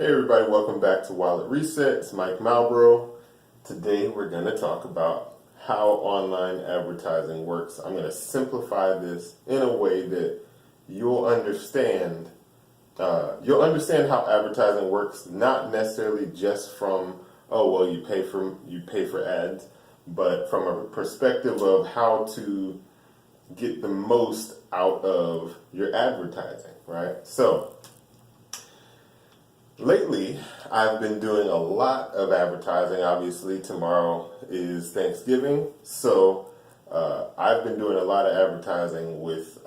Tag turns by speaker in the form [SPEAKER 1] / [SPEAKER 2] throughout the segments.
[SPEAKER 1] Hey everybody, welcome back to Wallet Reset. It's Mike Malbrough. Today we're going to talk about how online advertising works. I'm going to simplify this in a way that you'll understand how advertising works, not necessarily just from, oh well, you pay for ads, but from a perspective of how to get the most out of your advertising, right? So lately, I've been doing a lot of advertising. Obviously, tomorrow is Thanksgiving, so I've been doing a lot of advertising with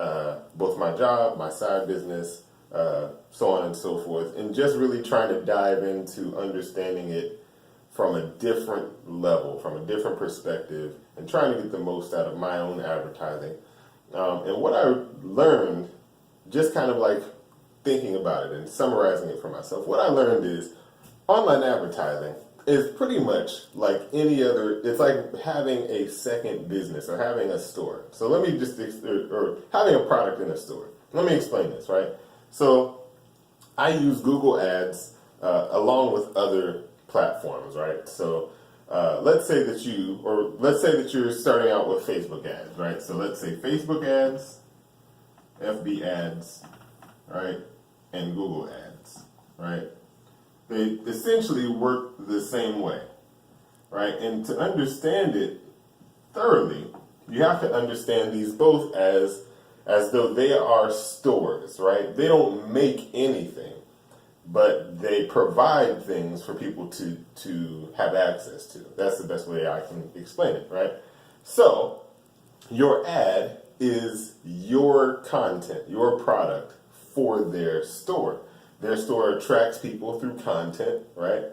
[SPEAKER 1] both my job, my side business, so on and so forth, and just really trying to dive into understanding it from a different level, from a different perspective, and trying to get the most out of my own advertising. And what I learned, just kind of like thinking about it and summarizing it for myself, what I learned is online advertising is pretty much like any other. It's like having a second business or having a store. So let me just, or having a product in a store. Let me explain this, right? So I use Google Ads along with other platforms, right? So let's say that you're starting out with Facebook ads, right? So let's say Facebook ads, FB ads, right? And Google ads, right? They essentially work the same way, right? And to understand it thoroughly, you have to understand these both as though they are stores, right? They don't make anything, but they provide things for people to have access to. That's the best way I can explain it, right? So your ad is your content, your product for their store. Their store attracts people through content, right?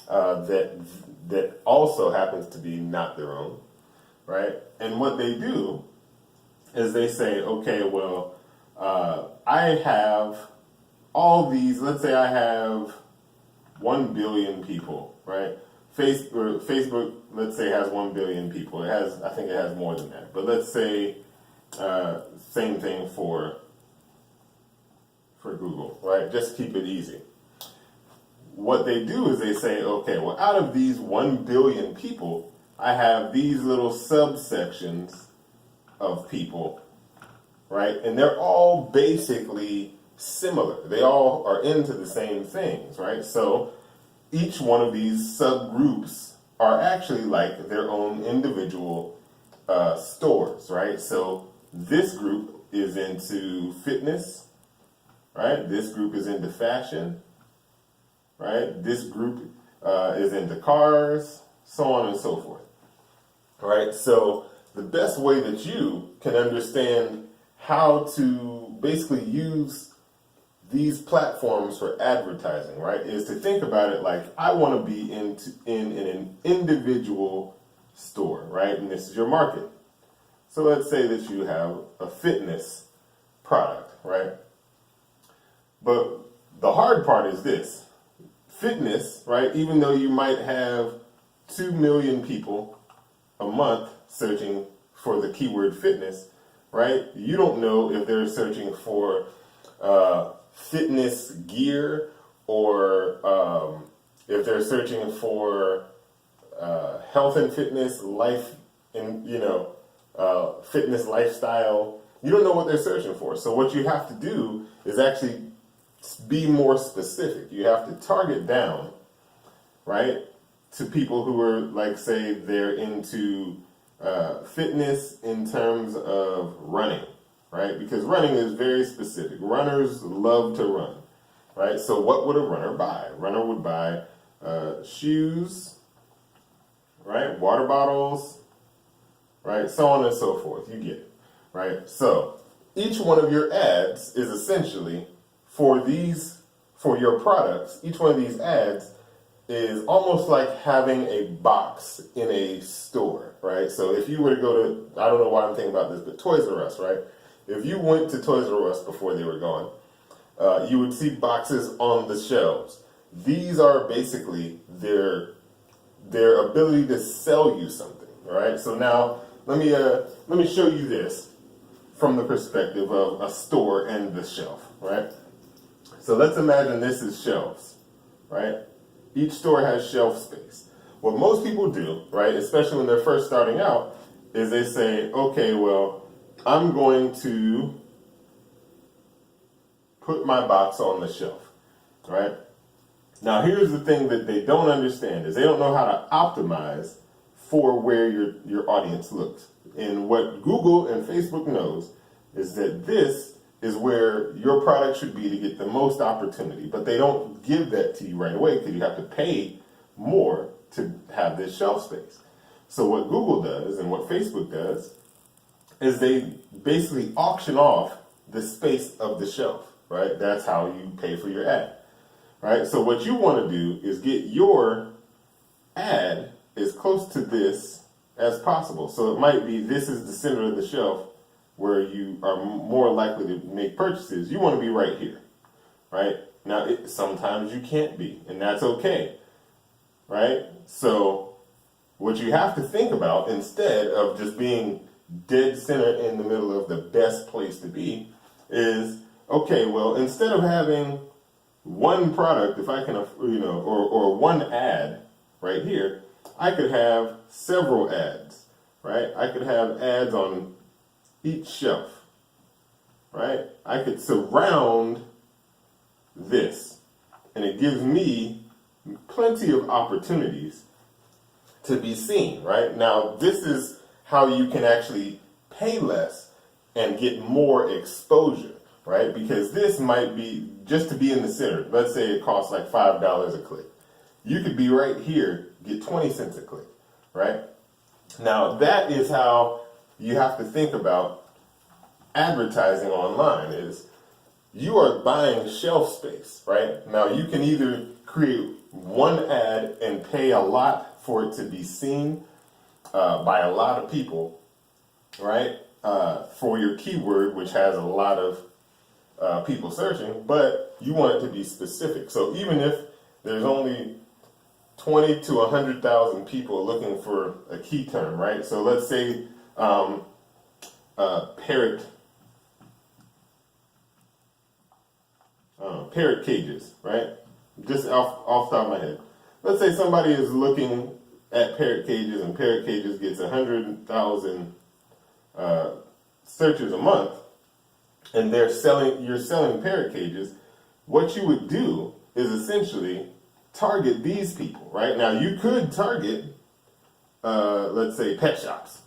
[SPEAKER 1] That also happens to be not their own, right? And what they do is they say, okay, well, I have all these. Let's say I have 1 billion people, right? Facebook, let's say, has 1 billion people. I think it has more than that. But let's say same thing for Google, right? Just keep it easy. What they do is they say, okay, well, out of these 1 billion people, I have these little subsections of people, right? And they're all basically similar. They all are into the same things, right? So each one of these subgroups are actually like their own individual stores, right? So this group is into fitness, right? This group is into fashion, right? This group is into cars, so on and so forth, right? So the best way that you can understand how to basically use these platforms for advertising, right, is to think about it like I want to be in an individual store, right? And this is your market. So let's say that you have a fitness product, right? But the hard part is this. Fitness, right, even though you might have 2 million people a month searching for the keyword fitness, right, you don't know if they're searching for fitness gear or if they're searching for health and fitness, life and, fitness lifestyle. You don't know what they're searching for. So what you have to do is actually be more specific. You have to target down, right, to people who are, like, say, they're into fitness in terms of running, right? Because running is very specific. Runners love to run, right? So what would a runner buy? A runner would buy shoes, right? Water bottles, right? So on and so forth. You get it, right? So each one of your ads is essentially for your products. Each one of these ads is almost like having a box in a store, right? So if you were to go to, I don't know why I'm thinking about this, but Toys R Us, right? If you went to Toys R Us before they were gone, you would see boxes on the shelves. These are basically their ability to sell you something, right? So now let me show you this from the perspective of a store and the shelf, right? So let's imagine this is shelves, right? Each store has shelf space. What most people do, right, especially when they're first starting out, is they say, okay, well, I'm going to put my box on the shelf, right? Now, here's the thing that they don't understand is they don't know how to optimize for where your audience looks. And what Google and Facebook knows is that this is where your product should be to get the most opportunity. But they don't give that to you right away because you have to pay more to have this shelf space. So what Google does and what Facebook does is they basically auction off the space of the shelf, right? That's how you pay for your ad, right? So what you want to do is get your ad as close to this as possible. So it might be this is the center of the shelf where you are more likely to make purchases. You want to be right here, right? Now, sometimes you can't be, and that's okay, right? So what you have to think about, instead of just being dead center in the middle of the best place to be, is, okay, well, instead of having one product, if I can, or one ad right here, I could have several ads, right? I could have ads on each shelf, right? I could surround this, and it gives me plenty of opportunities to be seen, right? Now, this is how you can actually pay less and get more exposure, right? Because this might be just to be in the center. Let's say it costs like $5 a click. You could be right here, get 20 cents a click, right? Now, that is how you have to think about advertising online is you are buying shelf space, right? Now, you can either create one ad and pay a lot for it to be seen by a lot of people, right? For your keyword, which has a lot of people searching, but you want it to be specific. So even if there's only 20 to 100,000 people looking for a key term, right? So let's say parrot cages, right? Just off the top of my head. Let's say somebody is looking at parrot cages and parrot cages gets 100,000 searches a month, and you're selling parrot cages. What you would do is essentially target these people, right? Now you could target, let's say, pet shops,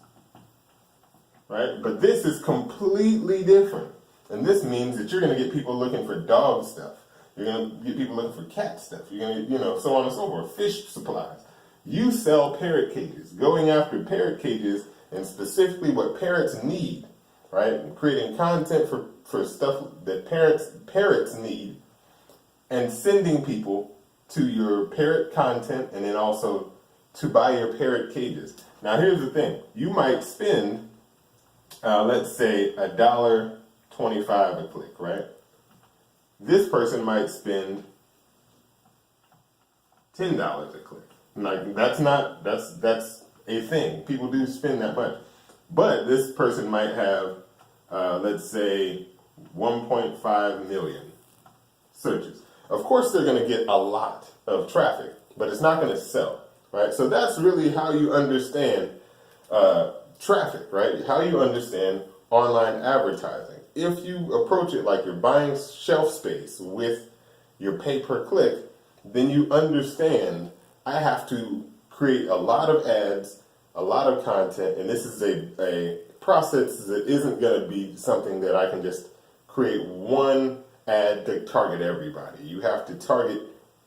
[SPEAKER 1] right? But this is completely different. And this means that you're going to get people looking for dog stuff. You're going to get people looking for cat stuff. You're going to, so on and so forth, fish supplies. You sell parrot cages, going after parrot cages and specifically what parrots need, right? And creating content for stuff that parrots need and sending people to your parrot content and then also to buy your parrot cages. Now, here's the thing. You might spend, let's say, $1.25 a click, right? This person might spend $10 a click. Like that's a thing. People do spend that much. But this person might have, let's say, 1.5 million searches. Of course, they're going to get a lot of traffic, but it's not going to sell, right? So that's really how you understand traffic, right? How you understand online advertising. If you approach it like you're buying shelf space with your pay per click, then you understand I have to create a lot of ads, a lot of content, and this is a process that isn't going to be something that I can just create one ad to target everybody. You have to target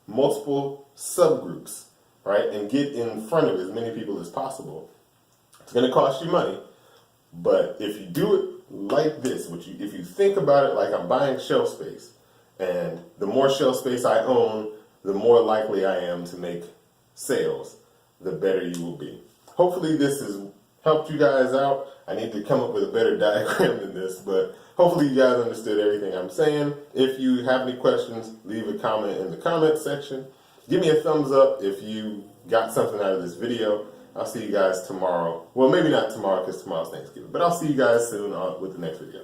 [SPEAKER 1] multiple subgroups, right, and get in front of as many people as possible. It's going to cost you money, but if you do it like this, if you think about it like I'm buying shelf space, and the more shelf space I own, the more likely I am to make sales, the better you will be. Hopefully this has helped you guys out. I need to come up with a better diagram than this, but hopefully you guys understood everything I'm saying. If you have any questions, leave a comment in the comment section. Give me a thumbs up if you got something out of this video. I'll see you guys tomorrow. Well, maybe not tomorrow because tomorrow's Thanksgiving, but I'll see you guys soon with the next video.